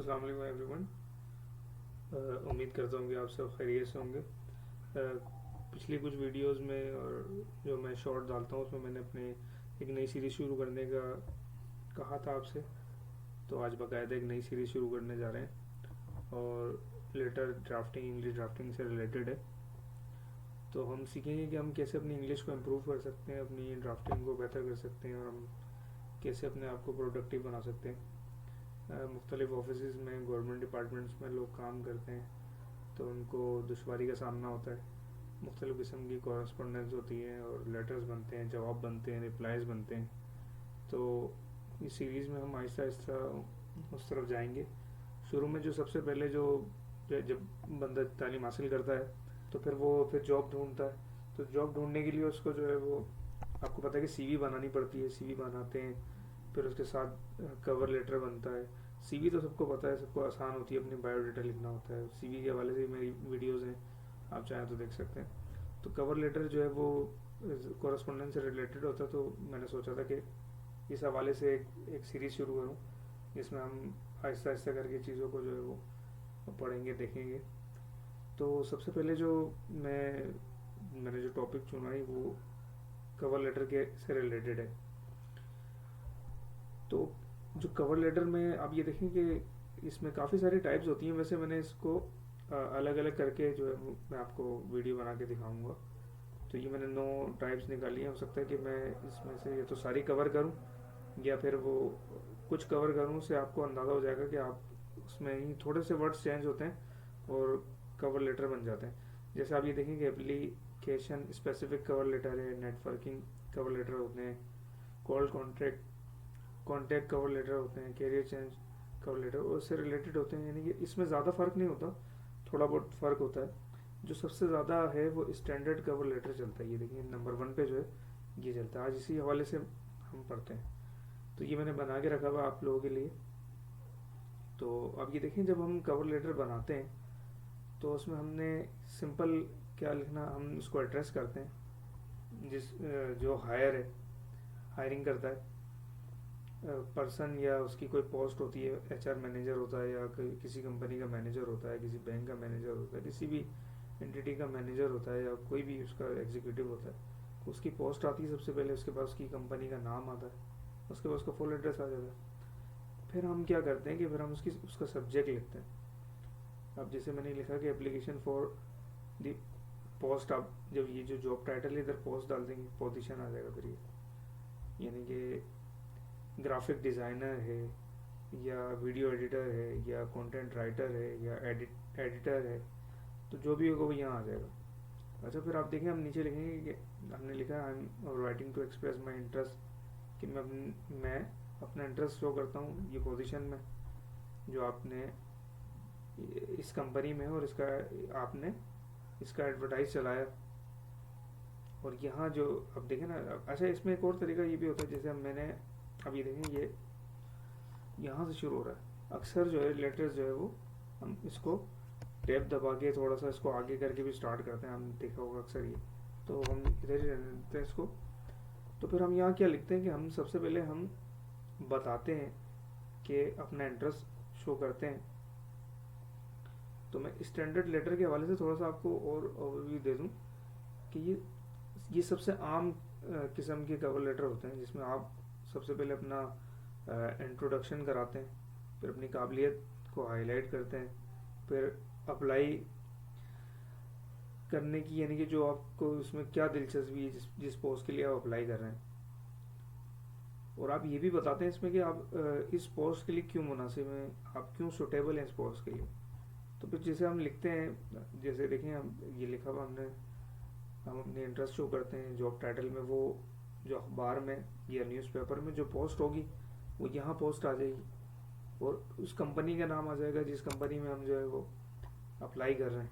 अस्सलाम वालेकुम एवरीवन। उम्मीद करता हूँ कि आप सब खैरियत से होंगे। पिछली कुछ वीडियोस में और जो मैं शॉर्ट डालता हूँ उसमें मैंने अपने एक नई सीरीज़ शुरू करने का कहा था आपसे। तो आज बाकायदा एक नई सीरीज़ शुरू करने जा रहे हैं और लेटर ड्राफ्टिंग, इंग्लिश ड्राफ्टिंग से रिलेटेड है। तो हम सीखेंगे कि हम कैसे अपनी इंग्लिश को इम्प्रूव कर सकते हैं, अपनी ड्राफ्टिंग को बेहतर कर सकते हैं और हम कैसे अपने आप को प्रोडक्टिव बना सकते हैं। मुख्तलिफ़ ऑफिस में, गवर्नमेंट डिपार्टमेंट्स में लोग काम करते हैं तो उनको दुश्वारी का सामना होता है। मुख्तलिफ़ किस्म की कॉरस्पॉन्डेंस होती है और लेटर्स बनते हैं, जवाब बनते हैं, रिप्लाइज बनते हैं। तो इस सीरीज़ में हम आहिस्ता आहिस्ता उस तरफ जाएंगे। शुरू में जो सबसे पहले जो जब बंदा तालीम हासिल करता है तो फिर जॉब ढूंढता है। तो जॉब ढूंढने के लिए उसको जो है वो, आपको पता है कि सीवी बनानी पड़ती है। सीवी बनाते हैं, फिर उसके साथ कवर लेटर बनता है। सीवी तो सबको पता है, सबको आसान होती है, अपनी बायोडाटा लिखना होता है। सीवी के हवाले से मेरी वीडियोज़ हैं, आप चाहें तो देख सकते हैं। तो कवर लेटर जो है वो कॉरस्पॉन्डेंस से रिलेटेड होता है। तो मैंने सोचा था कि इस हवाले से एक सीरीज़ शुरू करूँ जिसमें हम आहिस्ता आहिस्ता करके चीज़ों को जो है वो पढ़ेंगे, देखेंगे। तो सबसे पहले जो मैंने जो टॉपिक चुना है वो कवर लेटर के से रिलेटेड है। तो जो कवर लेटर में आप ये देखें कि इसमें काफ़ी सारी टाइप्स होती हैं। वैसे मैंने इसको अलग अलग करके जो है मैं आपको वीडियो बना के दिखाऊंगा। तो ये मैंने 9 टाइप्स निकाली हैं। हो सकता है कि मैं इसमें से या तो सारी कवर करूं या फिर वो कुछ कवर करूं, उससे आपको अंदाज़ा हो जाएगा कि आप उसमें ही थोड़े से वर्ड्स चेंज होते हैं और कवर लेटर बन जाते हैं। जैसे आप ये देखें कि एप्लीकेशन स्पेसिफिक कवर लेटर है, नेटवर्किंग कवर लेटर होते हैं, कॉल कॉन्टैक्ट कवर लेटर होते हैं, कैरियर चेंज कवर लेटर और उससे रिलेटेड होते हैं। यानी कि इसमें ज़्यादा फ़र्क नहीं होता, थोड़ा बहुत फ़र्क होता है। जो सबसे ज़्यादा है वो स्टैंडर्ड कवर लेटर चलता है। ये देखिए नंबर 1 पे जो है ये चलता है। आज इसी हवाले से हम पढ़ते हैं। तो ये मैंने बना के रखा हुआ आप लोगों के लिए। तो अब ये देखें, जब हम कवर लेटर बनाते हैं तो उसमें हमने सिंपल क्या लिखना, हम उसको एड्रेस करते हैं जो हायर है, हायरिंग करता है पर्सन, या उसकी कोई पोस्ट होती है, एचआर मैनेजर होता है या किसी कंपनी का मैनेजर होता है, किसी बैंक का मैनेजर होता है, किसी भी एंटिटी का मैनेजर होता है या कोई भी उसका एग्जीक्यूटिव होता है। उसकी पोस्ट आती है सबसे पहले, उसके बाद उसकी कंपनी का नाम आता है, उसके बाद उसका फुल एड्रेस आ जाता है। फिर हम क्या करते हैं कि फिर हम उसका सब्जेक्ट लिखते हैं। अब जैसे मैंने लिखा कि एप्लीकेशन फॉर द पोस्ट, आप जब ये जो जॉब टाइटल है इधर पोस्ट डाल देंगे, पोजीशन आ जाएगा फिर ये, यानी कि ग्राफिक डिज़ाइनर है या वीडियो एडिटर है या कंटेंट राइटर है या एडिटर है, तो जो भी होगा वो यहाँ आ जाएगा। अच्छा, फिर आप देखें हम नीचे लिखेंगे कि हमने लिखा है I am writing to express my interest, कि मैं अपना इंटरेस्ट शो करता हूँ ये पोजीशन में जो आपने इस कंपनी में है और इसका आपने इसका एडवर्टाइज चलाया। और यहाँ जो अब देखें ना, अच्छा इसमें एक और तरीका ये भी होता है, जैसे हम मैंने अब ये देखें ये यहाँ से शुरू हो रहा है। अक्सर जो है लेटर्स जो है वो हम इसको टैब दबा के थोड़ा सा इसको आगे करके भी स्टार्ट करते हैं, हमने देखा होगा अक्सर ये। तो हम इधर ही रहने देते हैं इसको। तो फिर हम यहाँ क्या लिखते हैं कि हम सबसे पहले हम बताते हैं कि अपना इंटरेस्ट शो करते हैं। तो मैं स्टैंडर्ड लेटर के हवाले से थोड़ा सा आपको और ओवरव्यू दे दूँ कि ये सबसे आम किस्म के कवर लेटर होते हैं जिसमें आप सबसे पहले अपना इंट्रोडक्शन कराते हैं, फिर अपनी काबिलियत को हाईलाइट करते हैं, फिर अप्लाई करने की, यानी कि जो आपको उसमें क्या दिलचस्पी है, जिस पोस्ट के लिए आप अप्लाई कर रहे हैं। और आप ये भी बताते हैं इसमें कि आप इस पोस्ट के लिए क्यों मुनासिब हैं, आप क्यों सुटेबल हैं इस पोस्ट के लिए। तो फिर जैसे हम लिखते हैं, जैसे देखें हम ये लिखा हुआ हमने, हम अपने इंटरेस्ट शो करते हैं जॉब टाइटल में, वो जो अखबार में या न्यूज़पेपर में जो पोस्ट होगी वो यहाँ पोस्ट आ जाएगी और उस कंपनी का नाम आ जाएगा जिस कंपनी में हम जो है वो अप्लाई कर रहे हैं।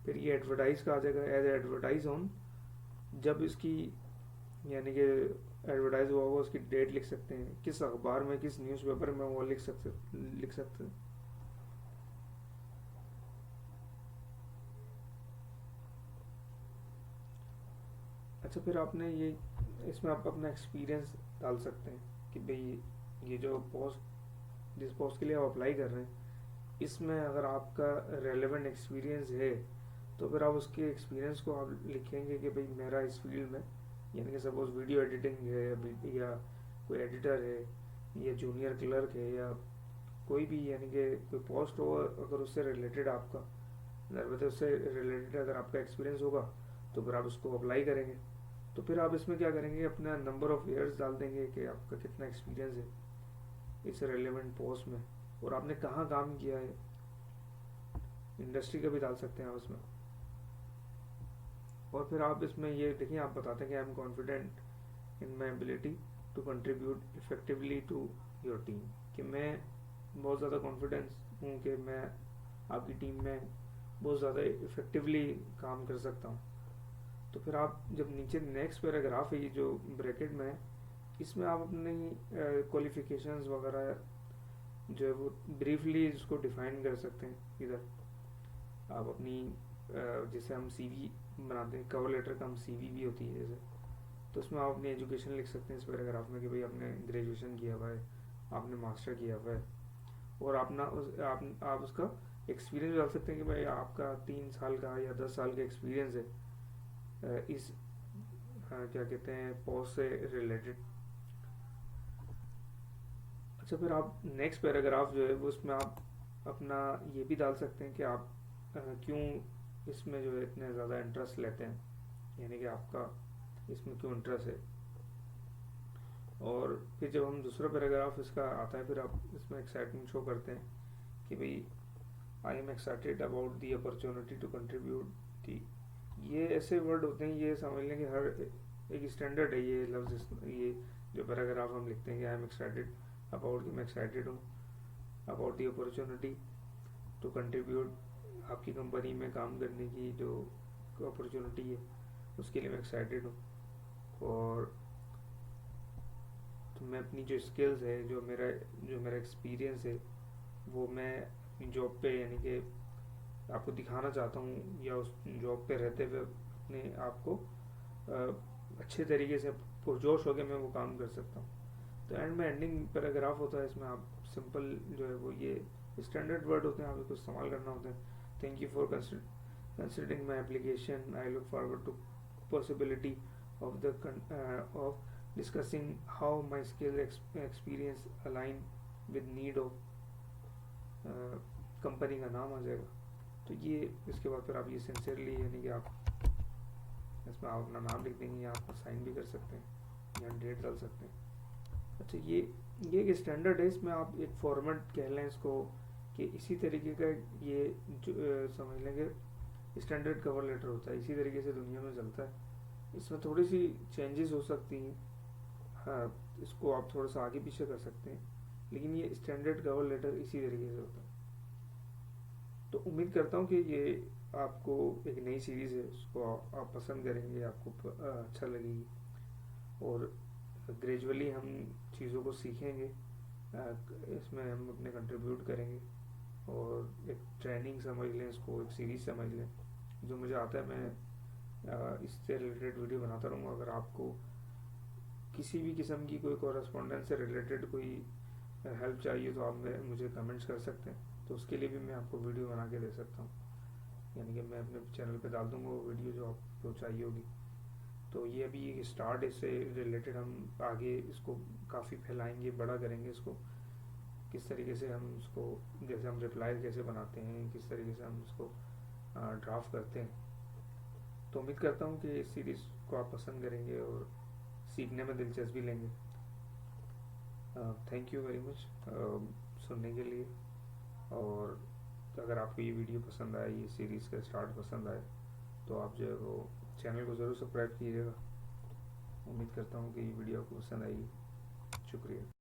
फिर ये एडवर्टाइज का आ जाएगा, एज एडवर्टाइज ऑन, जब इसकी यानी कि एडवर्टाइज हुआ होगा उसकी डेट लिख सकते हैं, किस अखबार में, किस न्यूज़पेपर में वो लिख सकते हैं। अच्छा, फिर आपने ये इसमें आप अपना एक्सपीरियंस डाल सकते हैं कि भाई ये जो पोस्ट, जिस पोस्ट के लिए आप अप्लाई कर रहे हैं इसमें अगर आपका रेलेवेंट एक्सपीरियंस है तो फिर आप उसके एक्सपीरियंस को आप लिखेंगे कि भाई मेरा इस फील्ड में, यानी कि सपोज वीडियो एडिटिंग है या कोई एडिटर है या जूनियर क्लर्क है या कोई भी, यानी कि कोई पोस्ट हो, अगर उससे रिलेटेड आपका नर्मदे उससे रिलेटेड अगर आपका एक्सपीरियंस होगा तो फिर आप उसको अप्लाई करेंगे। तो फिर आप इसमें क्या करेंगे, अपना नंबर ऑफ ईयर्स डाल देंगे कि आपका कितना एक्सपीरियंस है इस रेलेवेंट पोस्ट में और आपने कहाँ काम किया है। इंडस्ट्री का भी डाल सकते हैं आप उसमें। और फिर आप इसमें ये देखिए, आप बताते हैं कि I am confident in my ability to contribute effectively to your team, कि मैं बहुत ज़्यादा कॉन्फिडेंस हूँ कि मैं आपकी टीम में बहुत ज़्यादा इफेक्टिवली काम कर सकता हूँ। तो फिर आप जब नीचे नेक्स्ट पैराग्राफ है ये जो ब्रैकेट में है, इसमें आप अपनी क्वालिफिकेशंस वगैरह जो है वो ब्रीफली इसको डिफाइन कर सकते हैं। इधर आप अपनी जैसे हम सीवी बनाते हैं, कवर लेटर का हम सीवी भी होती है जैसे, तो उसमें आप अपनी एजुकेशन लिख सकते हैं इस पैराग्राफ में कि भाई आपने ग्रेजुएशन किया हुआ है, आपने मास्टर किया हुआ है, और आप उसका एक्सपीरियंस डाल सकते हैं कि भाई आपका 3 साल का या 10 साल का एक्सपीरियंस है इस क्या कहते हैं पोस्ट से रिलेटेड। अच्छा, फिर आप नेक्स्ट पैराग्राफ जो है वो उसमें आप अपना ये भी डाल सकते हैं कि आप क्यों इसमें जो है इतने ज़्यादा इंटरेस्ट लेते हैं, यानी कि आपका इसमें क्यों इंटरेस्ट है। और फिर जब हम दूसरा पैराग्राफ इसका आता है, फिर आप इसमें एक्साइटमेंट शो करते हैं कि भाई I am excited about the opportunity to contribute the. ये ऐसे वर्ड होते हैं, ये समझ लें कि हर एक स्टैंडर्ड है ये लफ्ज़, ये जो पैराग्राफ हम लिखते हैं कि आई एम एक्साइटेड अबाउट, कि मैं एक्साइटेड हूँ about the opportunity to contribute, आपकी कंपनी में काम करने की जो अपॉर्चुनिटी है उसके लिए मैं एक्साइटेड हूँ। और तो मैं अपनी जो स्किल्स है, जो मेरा एक्सपीरियंस है, वो मैं अपनी जॉब पे यानी कि आपको दिखाना चाहता हूँ, या उस जॉब पे रहते हुए अपने आप को अच्छे तरीके से पुरजोश होकर मैं वो काम कर सकता हूँ। तो एंड में एंडिंग पैराग्राफ होता है, इसमें आप सिंपल जो है वो ये स्टैंडर्ड वर्ड होते हैं, आपको इस्तेमाल करना होता है। Thank you for considering my application, I look forward to possibility of discussing how my skill experience align with need of company का नाम आ जाएगा। तो ये इसके बाद फिर आप ये सिंसियरली यानी कि आप इसमें आप अपना नाम लिख देंगे, या आप साइन भी कर सकते हैं या डेट डाल सकते हैं। अच्छा, ये एक स्टैंडर्ड है, इसमें आप एक फॉर्मेट कह लें इसको कि इसी तरीके का ये जो समझ लेंगे स्टैंडर्ड कवर लेटर होता है, इसी तरीके से दुनिया में चलता है। इसमें थोड़ी सी चेंजेस हो सकती हैं, हाँ, इसको आप थोड़ा सा आगे पीछे कर सकते हैं, लेकिन ये स्टैंडर्ड कवर लेटर इसी तरीके से होता है। तो उम्मीद करता हूँ कि ये आपको एक नई सीरीज़ है, उसको आप पसंद करेंगे, आपको अच्छा लगेगी, और ग्रेजुअली हम चीज़ों को सीखेंगे, इसमें हम अपने कंट्रीब्यूट करेंगे, और एक ट्रेनिंग समझ लें इसको, एक सीरीज़ समझ लें। जो मुझे आता है मैं इससे रिलेटेड वीडियो बनाता रहूँगा। अगर आपको किसी भी किस्म की कोई कॉरेस्पॉन्डेंस से रिलेटेड कोई हेल्प चाहिए तो आप मुझे कमेंट्स कर सकते हैं, तो उसके लिए भी मैं आपको वीडियो बना के दे सकता हूँ, यानी कि मैं अपने चैनल पे डाल दूँगा वो वीडियो जो आपको चाहिए होगी। तो ये अभी एक स्टार्ट, इससे रिलेटेड हम आगे इसको काफ़ी फैलाएंगे, बड़ा करेंगे इसको, किस तरीके से हम उसको, जैसे हम रिप्लाई कैसे बनाते हैं, किस तरीके से हम उसको ड्राफ्ट करते हैं। तो उम्मीद करता हूँ कि इस सीरीज़ को आप पसंद करेंगे और सीखने में दिलचस्पी लेंगे। थैंक यू वेरी मच सुनने के लिए। और अगर आपको ये वीडियो पसंद आए, ये सीरीज़ का स्टार्ट पसंद आए, तो आप जो है वो चैनल को ज़रूर सब्सक्राइब कीजिएगा। उम्मीद करता हूँ कि ये वीडियो आपको पसंद आएगी। शुक्रिया।